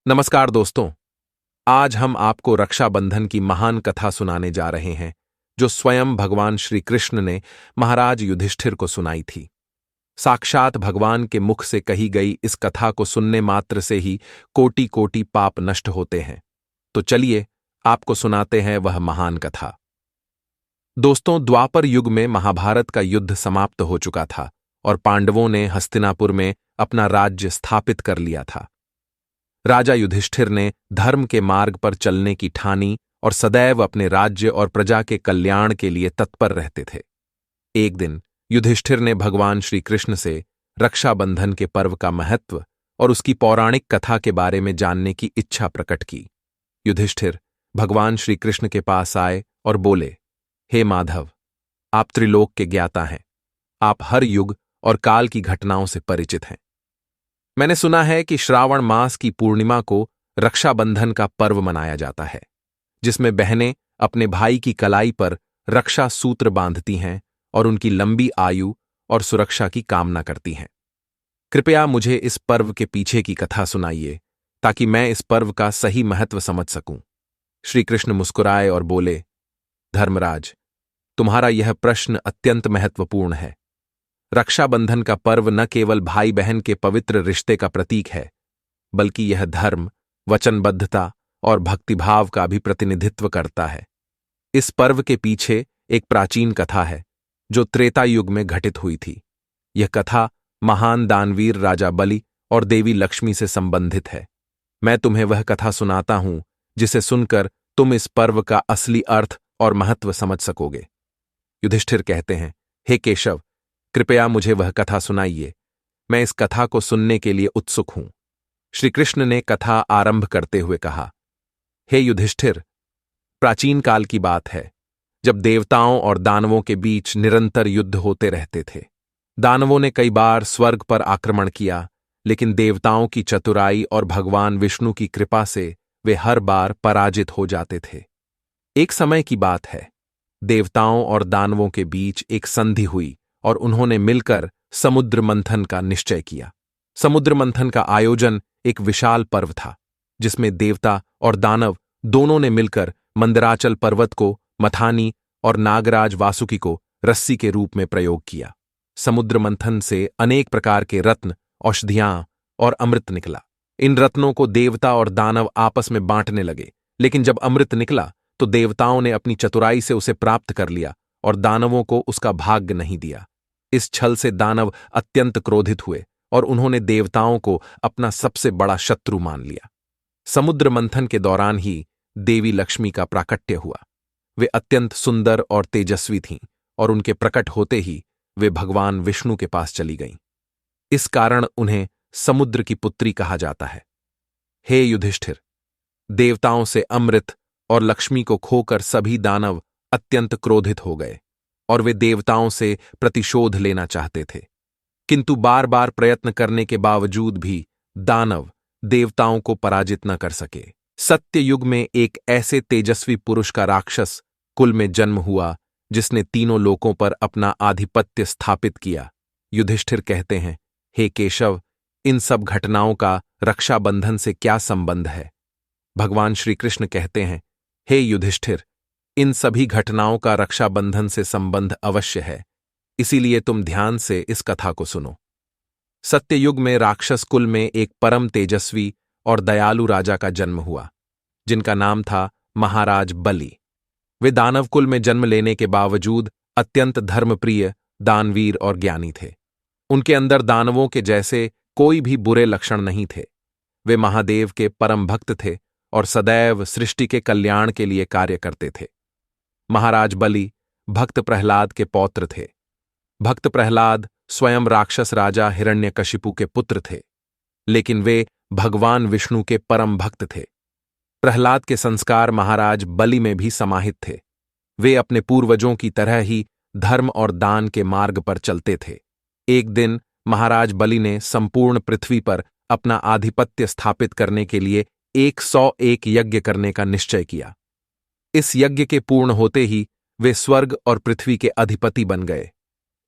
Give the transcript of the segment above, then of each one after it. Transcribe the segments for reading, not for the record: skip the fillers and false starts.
नमस्कार दोस्तों। आज हम आपको रक्षाबंधन की महान कथा सुनाने जा रहे हैं जो स्वयं भगवान श्री कृष्ण ने महाराज युधिष्ठिर को सुनाई थी। साक्षात भगवान के मुख से कही गई इस कथा को सुनने मात्र से ही कोटि कोटि पाप नष्ट होते हैं। तो चलिए आपको सुनाते हैं वह महान कथा। दोस्तों, द्वापर युग में महाभारत का युद्ध समाप्त हो चुका था और पांडवों ने हस्तिनापुर में अपना राज्य स्थापित कर लिया था। राजा युधिष्ठिर ने धर्म के मार्ग पर चलने की ठानी और सदैव अपने राज्य और प्रजा के कल्याण के लिए तत्पर रहते थे। एक दिन युधिष्ठिर ने भगवान श्री कृष्ण से रक्षाबंधन के पर्व का महत्व और उसकी पौराणिक कथा के बारे में जानने की इच्छा प्रकट की। युधिष्ठिर भगवान श्री कृष्ण के पास आए और बोले, हे माधव, आप त्रिलोक के ज्ञाता हैं। आप हर युग और काल की घटनाओं से परिचित हैं। मैंने सुना है कि श्रावण मास की पूर्णिमा को रक्षाबंधन का पर्व मनाया जाता है, जिसमें बहनें अपने भाई की कलाई पर रक्षा सूत्र बांधती हैं और उनकी लंबी आयु और सुरक्षा की कामना करती हैं। कृपया मुझे इस पर्व के पीछे की कथा सुनाइए ताकि मैं इस पर्व का सही महत्व समझ सकूं। श्री कृष्ण मुस्कुराए और बोले, धर्मराज, तुम्हारा यह प्रश्न अत्यंत महत्वपूर्ण है। रक्षाबंधन का पर्व न केवल भाई बहन के पवित्र रिश्ते का प्रतीक है, बल्कि यह धर्म, वचनबद्धता और भक्तिभाव का भी प्रतिनिधित्व करता है। इस पर्व के पीछे एक प्राचीन कथा है जो त्रेता युग में घटित हुई थी। यह कथा महान दानवीर राजा बलि और देवी लक्ष्मी से संबंधित है। मैं तुम्हें वह कथा सुनाता हूं जिसे सुनकर तुम इस पर्व का असली अर्थ और महत्व समझ सकोगे। युधिष्ठिर कहते हैं, हे केशव, कृपया मुझे वह कथा सुनाइए। मैं इस कथा को सुनने के लिए उत्सुक हूं। श्री कृष्ण ने कथा आरंभ करते हुए कहा, हे युधिष्ठिर, प्राचीन काल की बात है जब देवताओं और दानवों के बीच निरंतर युद्ध होते रहते थे। दानवों ने कई बार स्वर्ग पर आक्रमण किया, लेकिन देवताओं की चतुराई और भगवान विष्णु की कृपा से वे हर बार पराजित हो जाते थे। एक समय की बात है, देवताओं और दानवों के बीच एक संधि हुई और उन्होंने मिलकर समुद्र मंथन का निश्चय किया। समुद्र मंथन का आयोजन एक विशाल पर्व था, जिसमें देवता और दानव दोनों ने मिलकर मंदराचल पर्वत को मथानी और नागराज वासुकी को रस्सी के रूप में प्रयोग किया। समुद्र मंथन से अनेक प्रकार के रत्न, औषधियां और अमृत निकला। इन रत्नों को देवता और दानव आपस में बांटने लगे, लेकिन जब अमृत निकला तो देवताओं ने अपनी चतुराई से उसे प्राप्त कर लिया और दानवों को उसका भाग्य नहीं दिया। इस छल से दानव अत्यंत क्रोधित हुए और उन्होंने देवताओं को अपना सबसे बड़ा शत्रु मान लिया। समुद्र मंथन के दौरान ही देवी लक्ष्मी का प्राकट्य हुआ। वे अत्यंत सुंदर और तेजस्वी थीं और उनके प्रकट होते ही वे भगवान विष्णु के पास चली गईं। इस कारण उन्हें समुद्र की पुत्री कहा जाता है। हे युधिष्ठिर, देवताओं से अमृत और लक्ष्मी को खोकर सभी दानव अत्यंत क्रोधित हो गए और वे देवताओं से प्रतिशोध लेना चाहते थे, किंतु बार बार प्रयत्न करने के बावजूद भी दानव देवताओं को पराजित न कर सके। सत्य युग में एक ऐसे तेजस्वी पुरुष का राक्षस कुल में जन्म हुआ जिसने तीनों लोकों पर अपना आधिपत्य स्थापित किया। युधिष्ठिर कहते हैं, हे केशव, इन सब घटनाओं का रक्षाबंधन से क्या संबंध है? भगवान श्री कृष्ण कहते हैं, हे युधिष्ठिर, इन सभी घटनाओं का रक्षाबंधन से संबंध अवश्य है, इसीलिए तुम ध्यान से इस कथा को सुनो। सत्ययुग में राक्षस कुल में एक परम तेजस्वी और दयालु राजा का जन्म हुआ, जिनका नाम था महाराज बलि। वे दानव कुल में जन्म लेने के बावजूद अत्यंत धर्मप्रिय, दानवीर और ज्ञानी थे। उनके अंदर दानवों के जैसे कोई भी बुरे लक्षण नहीं थे। वे महादेव के परम भक्त थे और सदैव सृष्टि के कल्याण के लिए कार्य करते थे। महाराज बलि भक्त प्रहलाद के पौत्र थे। भक्त प्रहलाद स्वयं राक्षस राजा हिरण्यकशिपु के पुत्र थे, लेकिन वे भगवान विष्णु के परम भक्त थे। प्रहलाद के संस्कार महाराज बलि में भी समाहित थे। वे अपने पूर्वजों की तरह ही धर्म और दान के मार्ग पर चलते थे। एक दिन महाराज बलि ने संपूर्ण पृथ्वी पर अपना आधिपत्य स्थापित करने के लिए 101 यज्ञ करने का निश्चय किया। इस यज्ञ के पूर्ण होते ही वे स्वर्ग और पृथ्वी के अधिपति बन गए।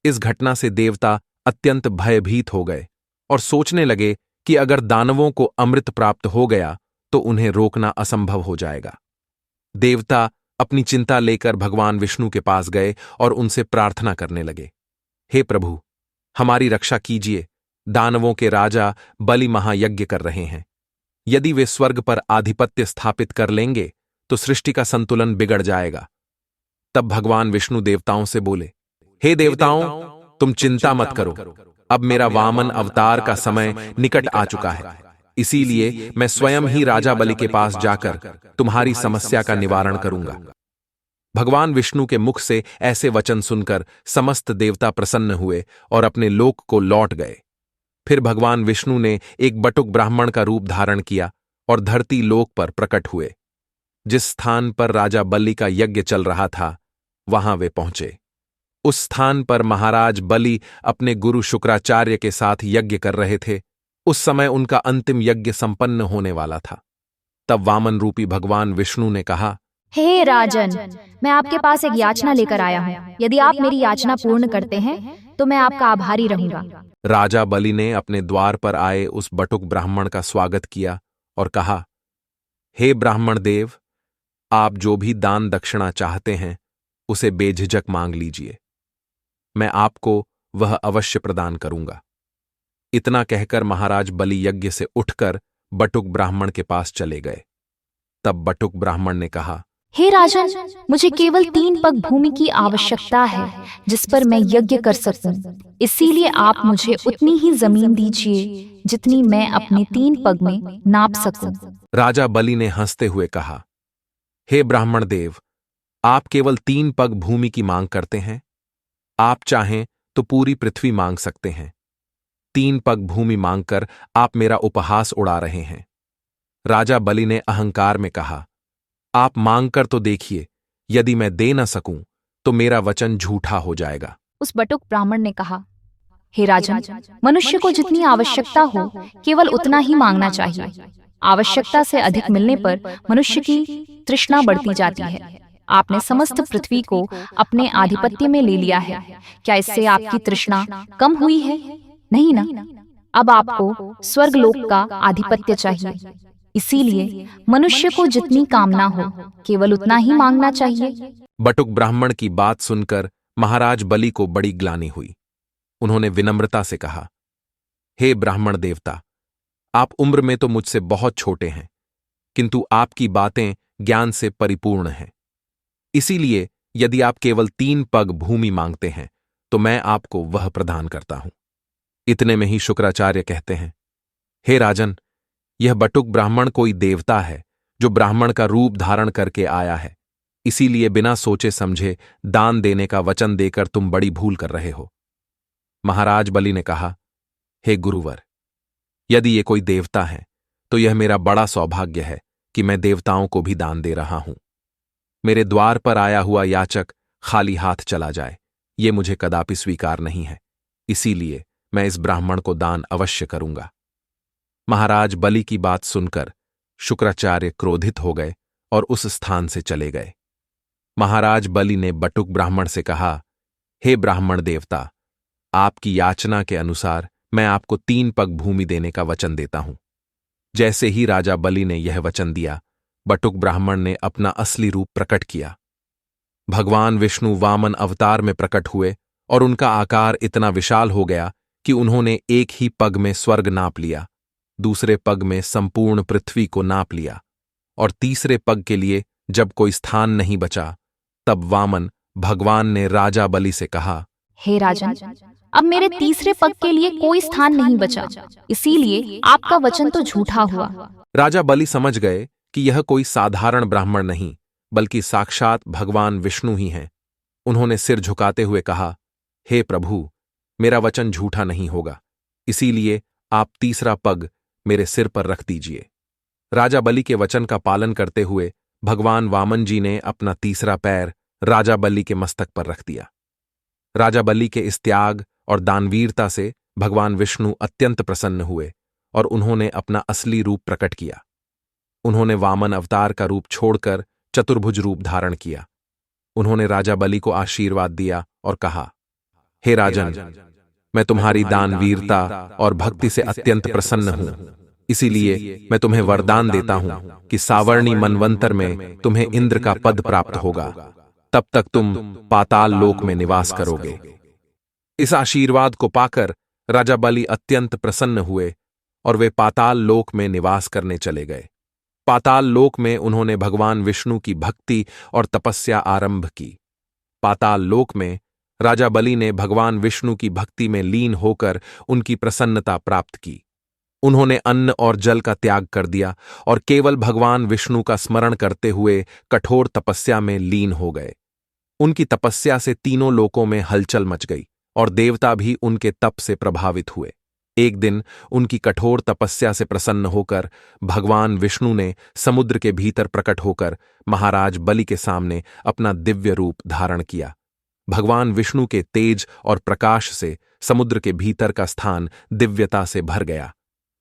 इस घटना से देवता अत्यंत भयभीत हो गए और सोचने लगे कि अगर दानवों को अमृत प्राप्त हो गया तो उन्हें रोकना असंभव हो जाएगा। देवता अपनी चिंता लेकर भगवान विष्णु के पास गए और उनसे प्रार्थना करने लगे, हे प्रभु, हमारी रक्षा कीजिए। दानवों के राजा बलि महायज्ञ कर रहे हैं। यदि वे स्वर्ग पर आधिपत्य स्थापित कर लेंगे तो सृष्टि का संतुलन बिगड़ जाएगा। तब भगवान विष्णु देवताओं से बोले, हे देवताओं, तुम चिंता मत करो। अब मेरा वामन अवतार का समय निकट आ चुका है। इसीलिए मैं स्वयं ही राजा बलि के पास जाकर तुम्हारी समस्या का निवारण करूंगा। भगवान विष्णु के मुख से ऐसे वचन सुनकर समस्त देवता प्रसन्न हुए और अपने लोक को लौट गए। फिर भगवान विष्णु ने एक बटुक ब्राह्मण का रूप धारण किया और धरती लोक पर प्रकट हुए। जिस स्थान पर राजा बलि का यज्ञ चल रहा था, वहां वे पहुंचे। उस स्थान पर महाराज बलि अपने गुरु शुक्राचार्य के साथ यज्ञ कर रहे थे। उस समय उनका अंतिम यज्ञ संपन्न होने वाला था। तब वामन रूपी भगवान विष्णु ने कहा, हे राजन, मैं आपके पास एक याचना लेकर आया हूँ। यदि आप मेरी याचना पूर्ण करते हैं तो मैं आपका आभारी रहूंगा। राजा बलि ने अपने द्वार पर आए उस बटुक ब्राह्मण का स्वागत किया और कहा, हे ब्राह्मण देव, आप जो भी दान दक्षिणा चाहते हैं उसे बेझिझक मांग लीजिए। मैं आपको वह अवश्य प्रदान करूंगा। इतना कहकर महाराज बलि यज्ञ से उठकर बटुक ब्राह्मण के पास चले गए। तब बटुक ब्राह्मण ने कहा, हे राजन, मुझे केवल 3 पग भूमि की आवश्यकता है जिस पर मैं यज्ञ कर सकूं। इसीलिए आप मुझे उतनी ही जमीन दीजिए जितनी मैं अपने 3 पग में नाप सकूं। राजा बलि ने हंसते हुए कहा, हे ब्राह्मण देव, आप केवल 3 पग भूमि की मांग करते हैं। आप चाहें तो पूरी पृथ्वी मांग सकते हैं। 3 पग भूमि मांगकर आप मेरा उपहास उड़ा रहे हैं। राजा बलि ने अहंकार में कहा, आप मांगकर तो देखिए, यदि मैं दे न सकूं तो मेरा वचन झूठा हो जाएगा। उस बटुक ब्राह्मण ने कहा, हे राजन, मनुष्य को जितनी आवश्यकता हो केवल उतना ही मांगना चाहिए। आवश्यकता से अधिक मिलने पर मनुष्य की तृष्णा बढ़ती जाती है। आपने समस्त पृथ्वी को अपने आधिपत्य में ले लिया है। क्या इससे आपकी तृष्णा कम हुई है? नहीं ना। अब आपको स्वर्गलोक का आधिपत्य चाहिए। इसीलिए मनुष्य को जितनी कामना हो केवल उतना ही मांगना चाहिए। बटुक ब्राह्मण की बात सुनकर महाराज बलि को बड़ी ग्लानि हुई। उन्होंने विनम्रता से कहा, हे ब्राह्मण देवता, आप उम्र में तो मुझसे बहुत छोटे हैं, किंतु आपकी बातें ज्ञान से परिपूर्ण हैं। इसीलिए यदि आप केवल 3 पग भूमि मांगते हैं तो मैं आपको वह प्रदान करता हूं। इतने में ही शुक्राचार्य कहते हैं, हे राजन, यह बटुक ब्राह्मण कोई देवता है जो ब्राह्मण का रूप धारण करके आया है। इसीलिए बिना सोचे समझे दान देने का वचन देकर तुम बड़ी भूल कर रहे हो। महाराज बलि ने कहा, हे गुरुवर, यदि ये कोई देवता है तो यह मेरा बड़ा सौभाग्य है कि मैं देवताओं को भी दान दे रहा हूं। मेरे द्वार पर आया हुआ याचक खाली हाथ चला जाए, ये मुझे कदापि स्वीकार नहीं है। इसीलिए मैं इस ब्राह्मण को दान अवश्य करूंगा। महाराज बलि की बात सुनकर शुक्राचार्य क्रोधित हो गए और उस स्थान से चले गए। महाराज बलि ने बटुक ब्राह्मण से कहा, हे ब्राह्मण देवता, आपकी याचना के अनुसार मैं आपको 3 पग भूमि देने का वचन देता हूं। जैसे ही राजा बलि ने यह वचन दिया, बटुक ब्राह्मण ने अपना असली रूप प्रकट किया। भगवान विष्णु वामन अवतार में प्रकट हुए और उनका आकार इतना विशाल हो गया कि उन्होंने एक ही पग में स्वर्ग नाप लिया, दूसरे पग में संपूर्ण पृथ्वी को नाप लिया, और तीसरे पग के लिए जब कोई स्थान नहीं बचा, तब वामन भगवान ने राजा बलि से कहा, हे राजन, अब मेरे तीसरे पग के लिए कोई स्थान नहीं बचा, इसीलिए आपका वचन तो झूठा हुआ। राजा बलि समझ गए कि यह कोई साधारण ब्राह्मण नहीं बल्कि साक्षात भगवान विष्णु ही हैं। उन्होंने सिर झुकाते हुए कहा, हे प्रभु, मेरा वचन झूठा नहीं होगा, इसीलिए आप तीसरा पग मेरे सिर पर रख दीजिए। राजा बलि के वचन का पालन करते हुए भगवान वामन जी ने अपना तीसरा पैर राजा बलि के मस्तक पर रख दिया। राजा बलि के इस त्याग और दानवीरता से भगवान विष्णु अत्यंत प्रसन्न हुए और उन्होंने अपना असली रूप प्रकट किया। उन्होंने वामन अवतार का रूप छोड़कर चतुर्भुज रूप धारण किया। उन्होंने राजा बलि को आशीर्वाद दिया और कहा, हे राजन, मैं तुम्हारी दानवीरता और भक्ति से अत्यंत प्रसन्न हूं। इसीलिए मैं तुम्हें वरदान देता हूं कि सावर्णी मनवंतर में तुम्हें इंद्र का पद प्राप्त होगा। तब तक तुम पाताल लोक में निवास करोगे। इस आशीर्वाद को पाकर राजा बलि अत्यंत प्रसन्न हुए और वे पाताल लोक में निवास करने चले गए। पाताल लोक में उन्होंने भगवान विष्णु की भक्ति और तपस्या आरंभ की। पाताल लोक में राजा बलि ने भगवान विष्णु की भक्ति में लीन होकर उनकी प्रसन्नता प्राप्त की। उन्होंने अन्न और जल का त्याग कर दिया और केवल भगवान विष्णु का स्मरण करते हुए कठोर तपस्या में लीन हो गए। उनकी तपस्या से तीनों लोकों में हलचल मच गई और देवता भी उनके तप से प्रभावित हुए। एक दिन उनकी कठोर तपस्या से प्रसन्न होकर भगवान विष्णु ने समुद्र के भीतर प्रकट होकर महाराज बलि के सामने अपना दिव्य रूप धारण किया। भगवान विष्णु के तेज और प्रकाश से समुद्र के भीतर का स्थान दिव्यता से भर गया।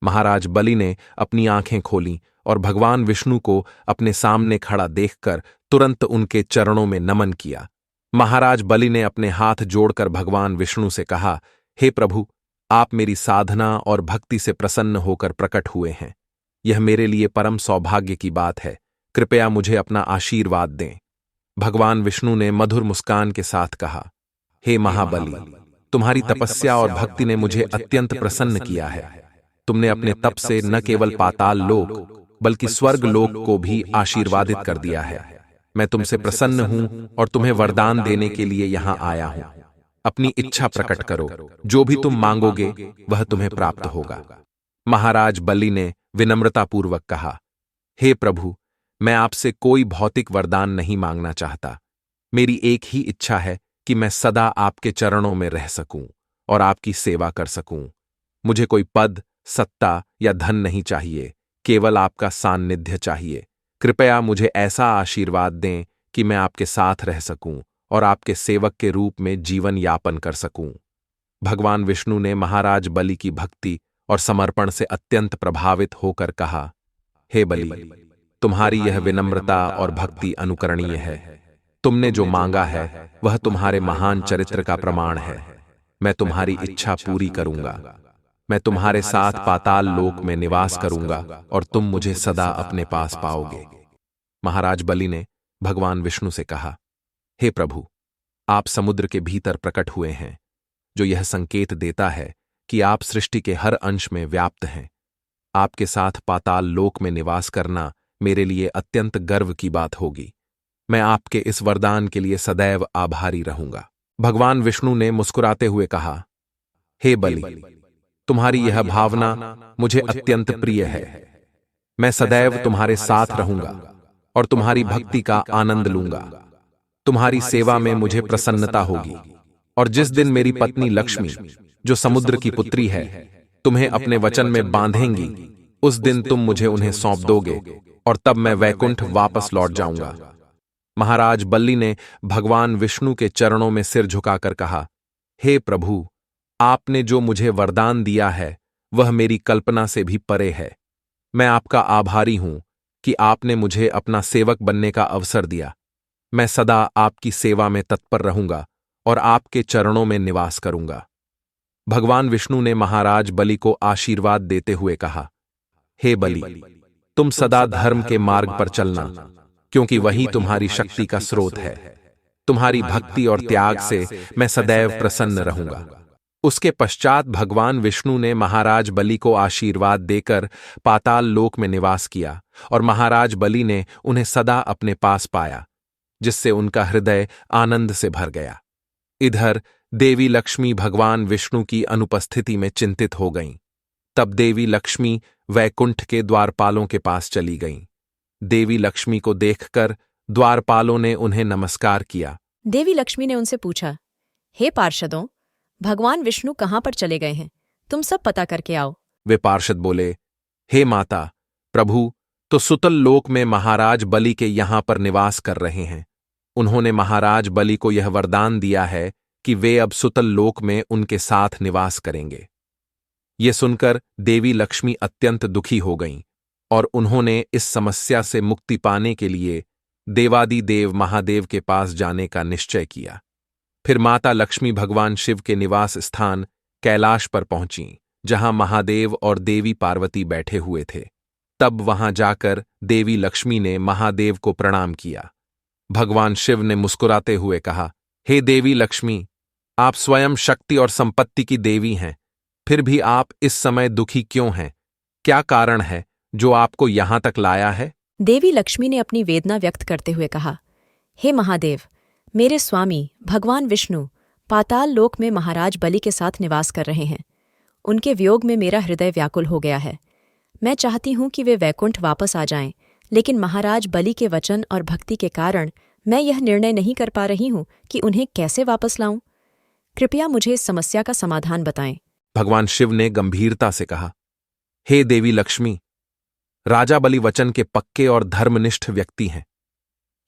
महाराज बलि ने अपनी आंखें खोलीं और भगवान विष्णु को अपने सामने खड़ा देखकर तुरंत उनके चरणों में नमन किया। महाराज बलि ने अपने हाथ जोड़कर भगवान विष्णु से कहा, हे प्रभु, आप मेरी साधना और भक्ति से प्रसन्न होकर प्रकट हुए हैं। यह मेरे लिए परम सौभाग्य की बात है। कृपया मुझे अपना आशीर्वाद दें। भगवान विष्णु ने मधुर मुस्कान के साथ कहा, हे महाबली, तुम्हारी तपस्या और भक्ति ने मुझे अत्यंत प्रसन्न किया है। तुमने अपने तप से न केवल पाताल लोक बल्कि स्वर्ग लोक को भी आशीर्वादित कर दिया है। मैं तुमसे प्रसन्न हूं और तुम्हें वरदान देने के लिए यहां आया हूं। अपनी इच्छा प्रकट करो, जो भी तुम मांगोगे वह तुम्हें प्राप्त होगा। महाराज बलि ने विनम्रतापूर्वक कहा, हे प्रभु, मैं आपसे कोई भौतिक वरदान नहीं मांगना चाहता। मेरी एक ही इच्छा है कि मैं सदा आपके चरणों में रह सकूं और आपकी सेवा कर सकूं। मुझे कोई पद, सत्ता या धन नहीं चाहिए, केवल आपका सान्निध्य चाहिए। कृपया मुझे ऐसा आशीर्वाद दें कि मैं आपके साथ रह सकूं और आपके सेवक के रूप में जीवन यापन कर सकूं। भगवान विष्णु ने महाराज बलि की भक्ति और समर्पण से अत्यंत प्रभावित होकर कहा, हे बलि, तुम्हारी यह विनम्रता और भक्ति अनुकरणीय है। तुमने जो मांगा है वह तुम्हारे महान चरित्र का प्रमाण है। मैं तुम्हारी इच्छा पूरी करूंगा। मैं तुम्हारे साथ पाताल लोक में निवास करूंगा और तुम मुझे सदा अपने पास पाओगे। महाराज बलि ने भगवान विष्णु से कहा, हे प्रभु, आप समुद्र के भीतर प्रकट हुए हैं, जो यह संकेत देता है कि आप सृष्टि के हर अंश में व्याप्त हैं। आपके साथ पाताल लोक में निवास करना मेरे लिए अत्यंत गर्व की बात होगी। मैं आपके इस वरदान के लिए सदैव आभारी रहूंगा। भगवान विष्णु ने मुस्कुराते हुए कहा, हे बलि, तुम्हारी यह भावना मुझे अत्यंत प्रिय है। मैं सदैव तुम्हारे साथ रहूंगा और तुम्हारी भक्ति का आनंद लूंगा। तुम्हारी सेवा में मुझे प्रसन्नता होगी और जिस दिन मेरी पत्नी लक्ष्मी, जो समुद्र की पुत्री है, तुम्हें अपने वचन में बांधेंगी, उस दिन तुम मुझे उन्हें सौंप दोगे और तब मैं वैकुंठ वापस लौट जाऊंगा। महाराज बलि ने भगवान विष्णु के चरणों में सिर झुकाकर कहा, हे प्रभु, आपने जो मुझे वरदान दिया है वह मेरी कल्पना से भी परे है। मैं आपका आभारी हूं कि आपने मुझे अपना सेवक बनने का अवसर दिया। मैं सदा आपकी सेवा में तत्पर रहूंगा और आपके चरणों में निवास करूंगा। भगवान विष्णु ने महाराज बलि को आशीर्वाद देते हुए कहा, हे बलि, तुम सदा धर्म के मार्ग पर चलना, क्योंकि वही तुम्हारी शक्ति का स्रोत है। तुम्हारी भक्ति और त्याग से मैं सदैव प्रसन्न रहूंगा। उसके पश्चात भगवान विष्णु ने महाराज बलि को आशीर्वाद देकर पाताल लोक में निवास किया और महाराज बलि ने उन्हें सदा अपने पास पाया, जिससे उनका हृदय आनंद से भर गया। इधर देवी लक्ष्मी भगवान विष्णु की अनुपस्थिति में चिंतित हो गईं। तब देवी लक्ष्मी वैकुंठ के द्वारपालों के पास चली गईं। देवी लक्ष्मी को देखकर द्वारपालों ने उन्हें नमस्कार किया। देवी लक्ष्मी ने उनसे पूछा, हे पार्षदों, भगवान विष्णु कहाँ पर चले गए हैं? तुम सब पता करके आओ। वे पार्षद बोले, हे माता, प्रभु तो सुतल लोक में महाराज बलि के यहां पर निवास कर रहे हैं। उन्होंने महाराज बलि को यह वरदान दिया है कि वे अब सुतल लोक में उनके साथ निवास करेंगे। ये सुनकर देवी लक्ष्मी अत्यंत दुखी हो गईं और उन्होंने इस समस्या से मुक्ति पाने के लिए देवादिदेव महादेव के पास जाने का निश्चय किया। फिर माता लक्ष्मी भगवान शिव के निवास स्थान कैलाश पर पहुंचीं, जहां महादेव और देवी पार्वती बैठे हुए थे। तब वहां जाकर देवी लक्ष्मी ने महादेव को प्रणाम किया। भगवान शिव ने मुस्कुराते हुए कहा, हे देवी लक्ष्मी, आप स्वयं शक्ति और संपत्ति की देवी हैं, फिर भी आप इस समय दुखी क्यों हैं? क्या कारण है जो आपको यहां तक लाया है? देवी लक्ष्मी ने अपनी वेदना व्यक्त करते हुए कहा, हे महादेव, मेरे स्वामी भगवान विष्णु पाताल लोक में महाराज बलि के साथ निवास कर रहे हैं। उनके वियोग में मेरा हृदय व्याकुल हो गया है। मैं चाहती हूं कि वे वैकुंठ वापस आ जाएं, लेकिन महाराज बलि के वचन और भक्ति के कारण मैं यह निर्णय नहीं कर पा रही हूं कि उन्हें कैसे वापस लाऊं। कृपया मुझे इस समस्या का समाधान बताएं। भगवान शिव ने गंभीरता से कहा, हे देवी लक्ष्मी, राजा बलि वचन के पक्के और धर्मनिष्ठ व्यक्ति हैं।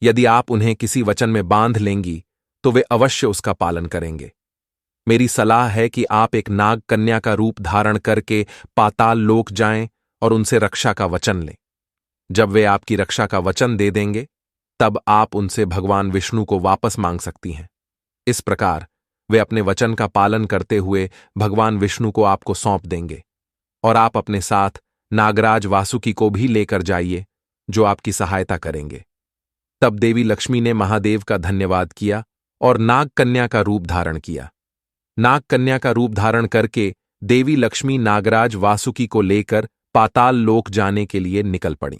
यदि आप उन्हें किसी वचन में बांध लेंगी तो वे अवश्य उसका पालन करेंगे। मेरी सलाह है कि आप एक नाग कन्या का रूप धारण करके पाताल लोक जाएं और उनसे रक्षा का वचन लें। जब वे आपकी रक्षा का वचन दे देंगे, तब आप उनसे भगवान विष्णु को वापस मांग सकती हैं। इस प्रकार वे अपने वचन का पालन करते हुए भगवान विष्णु को आपको सौंप देंगे, और आप अपने साथ नागराज वासुकी को भी लेकर जाइए, जो आपकी सहायता करेंगे। तब देवी लक्ष्मी ने महादेव का धन्यवाद किया और नाग कन्या का रूप धारण किया। नाग कन्या का रूप धारण करके देवी लक्ष्मी नागराज वासुकी को लेकर पाताल लोक जाने के लिए निकल पड़ी।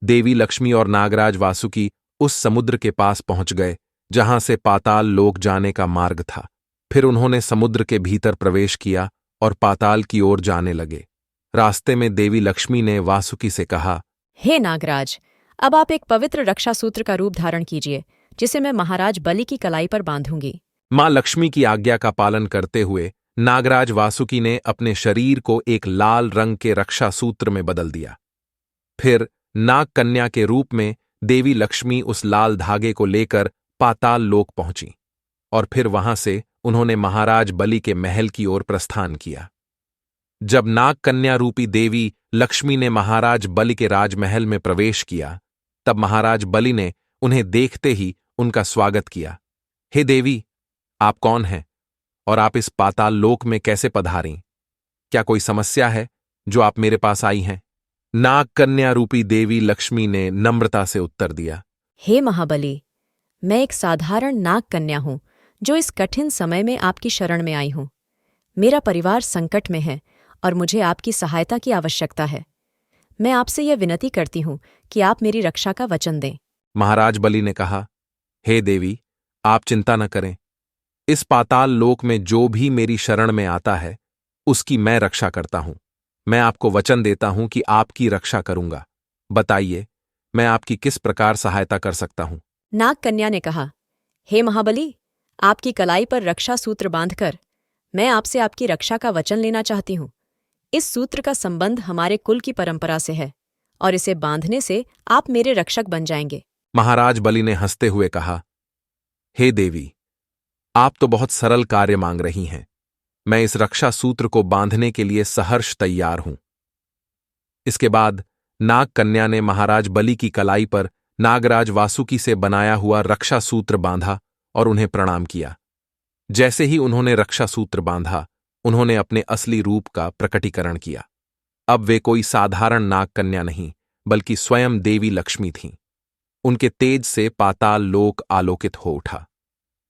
देवी लक्ष्मी और नागराज वासुकी उस समुद्र के पास पहुंच गए जहां से पाताल लोक जाने का मार्ग था। फिर उन्होंने समुद्र के भीतर प्रवेश किया और पाताल की ओर जाने लगे। रास्ते में देवी लक्ष्मी ने वासुकी से कहा, हे नागराज, अब आप एक पवित्र रक्षा सूत्र का रूप धारण कीजिए, जिसे मैं महाराज बलि की कलाई पर बांधूंगी। मां लक्ष्मी की आज्ञा का पालन करते हुए नागराज वासुकी ने अपने शरीर को एक लाल रंग के रक्षा सूत्र में बदल दिया। फिर नाग कन्या के रूप में देवी लक्ष्मी उस लाल धागे को लेकर पाताल लोक पहुंची, और फिर वहां से उन्होंने महाराज बलि के महल की ओर प्रस्थान किया। जब नाग कन्या रूपी देवी लक्ष्मी ने महाराज बलि के राजमहल में प्रवेश किया, तब महाराज बलि ने उन्हें देखते ही उनका स्वागत किया। हे देवी, आप कौन हैं और आप इस पाताल लोक में कैसे पधारी? क्या कोई समस्या है जो आप मेरे पास आई हैं? नाग कन्या रूपी देवी लक्ष्मी ने नम्रता से उत्तर दिया, हे महाबली, मैं एक साधारण नाग कन्या हूं जो इस कठिन समय में आपकी शरण में आई हूं। मेरा परिवार संकट में है और मुझे आपकी सहायता की आवश्यकता है। मैं आपसे यह विनती करती हूं कि आप मेरी रक्षा का वचन दें। महाराज बलि ने कहा, हे देवी, आप चिंता न करें। इस पाताल लोक में जो भी मेरी शरण में आता है, उसकी मैं रक्षा करता हूं। मैं आपको वचन देता हूं कि आपकी रक्षा करूंगा। बताइए, मैं आपकी किस प्रकार सहायता कर सकता हूं? नाग कन्या ने कहा, हे महाबली, आपकी कलाई पर रक्षा सूत्र बांधकर मैं आपसे आपकी रक्षा का वचन लेना चाहती हूं। इस सूत्र का संबंध हमारे कुल की परंपरा से है, और इसे बांधने से आप मेरे रक्षक बन जाएंगे। महाराज बलि ने हंसते हुए कहा, हे देवी, आप तो बहुत सरल कार्य मांग रही हैं। मैं इस रक्षा सूत्र को बांधने के लिए सहर्ष तैयार हूं। इसके बाद नाग कन्या ने महाराज बलि की कलाई पर नागराज वासुकी से बनाया हुआ रक्षा सूत्र बांधा और उन्हें प्रणाम किया। जैसे ही उन्होंने रक्षा सूत्र बांधा, उन्होंने अपने असली रूप का प्रकटीकरण किया। अब वे कोई साधारण नाग कन्या नहीं, बल्कि स्वयं देवी लक्ष्मी थीं। उनके तेज से पाताल लोक आलोकित हो उठा।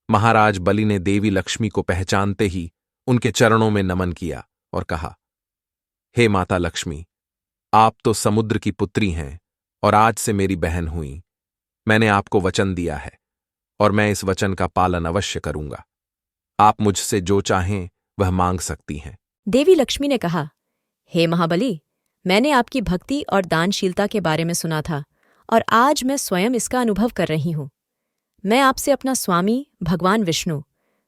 महाराज बलि ने देवी लक्ष्मी को पहचानते ही उनके चरणों में नमन किया और कहा, हे माता लक्ष्मी, आप तो समुद्र की पुत्री हैं और आज से मेरी बहन हुई। मैंने आपको वचन दिया है और मैं इस वचन का पालन अवश्य करूंगा। आप मुझसे जो चाहें वह मांग सकती हैं। देवी लक्ष्मी ने कहा, हे महाबली, मैंने आपकी भक्ति और दानशीलता के बारे में सुना था और आज मैं स्वयं इसका अनुभव कर रही हूं। मैं आपसे अपना स्वामी भगवान विष्णु,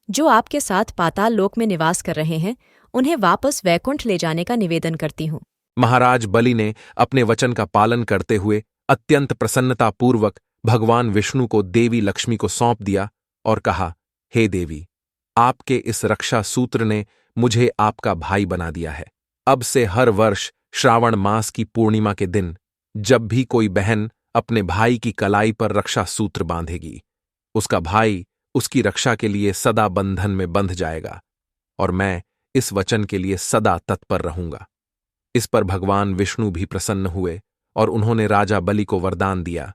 जो आपके साथ पाताल लोक में निवास कर रहे हैं, उन्हें वापस वैकुंठ ले जाने का निवेदन करती हूं। महाराज बलि ने अपने वचन का पालन करते हुए अत्यंत प्रसन्नतापूर्वक भगवान विष्णु को देवी लक्ष्मी को सौंप दिया और कहा, हे देवी, आपके इस रक्षा सूत्र ने मुझे आपका भाई बना दिया है। अब से हर वर्ष श्रावण मास की पूर्णिमा के दिन जब भी कोई बहन अपने भाई की कलाई पर रक्षा सूत्र बांधेगी, उसका भाई उसकी रक्षा के लिए सदा बंधन में बंध जाएगा और मैं इस वचन के लिए सदा तत्पर रहूंगा। इस पर भगवान विष्णु भी प्रसन्न हुए और उन्होंने राजा बलि को वरदान दिया,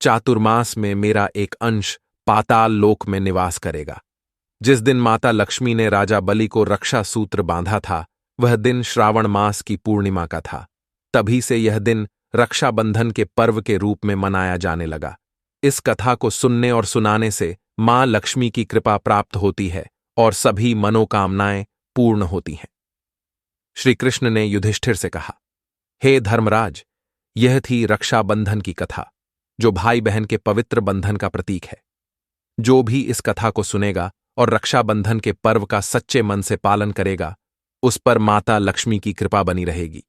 चातुर्मास में मेरा एक अंश पाताल लोक में निवास करेगा। जिस दिन माता लक्ष्मी ने राजा बलि को रक्षा सूत्र बांधा था, वह दिन श्रावण मास की पूर्णिमा का था। तभी से यह दिन रक्षाबंधन के पर्व के रूप में मनाया जाने लगा। इस कथा को सुनने और सुनाने से मां लक्ष्मी की कृपा प्राप्त होती है और सभी मनोकामनाएं पूर्ण होती हैं। श्री कृष्ण ने युधिष्ठिर से कहा, हे धर्मराज, यह थी रक्षाबंधन की कथा, जो भाई बहन के पवित्र बंधन का प्रतीक है। जो भी इस कथा को सुनेगा और रक्षाबंधन के पर्व का सच्चे मन से पालन करेगा, उस पर माता लक्ष्मी की कृपा बनी रहेगी।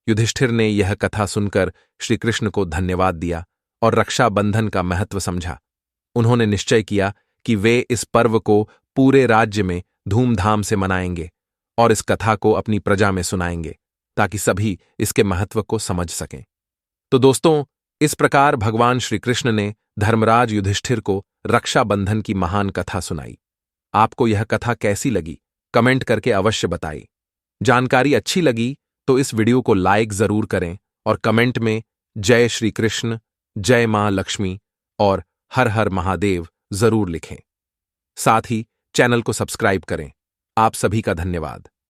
युधिष्ठिर ने यह कथा सुनकर श्री कृष्ण को धन्यवाद दिया और रक्षाबंधन का महत्व समझा। उन्होंने निश्चय किया कि वे इस पर्व को पूरे राज्य में धूमधाम से मनाएंगे और इस कथा को अपनी प्रजा में सुनाएंगे, ताकि सभी इसके महत्व को समझ सकें। तो दोस्तों, इस प्रकार भगवान श्री कृष्ण ने धर्मराज युधिष्ठिर को रक्षाबंधन की महान कथा सुनाई। आपको यह कथा कैसी लगी, कमेंट करके अवश्य बताइए। जानकारी अच्छी लगी तो इस वीडियो को लाइक जरूर करें और कमेंट में जय श्री कृष्ण, जय मां लक्ष्मी और हर हर महादेव जरूर लिखें। साथ ही चैनल को सब्सक्राइब करें। आप सभी का धन्यवाद।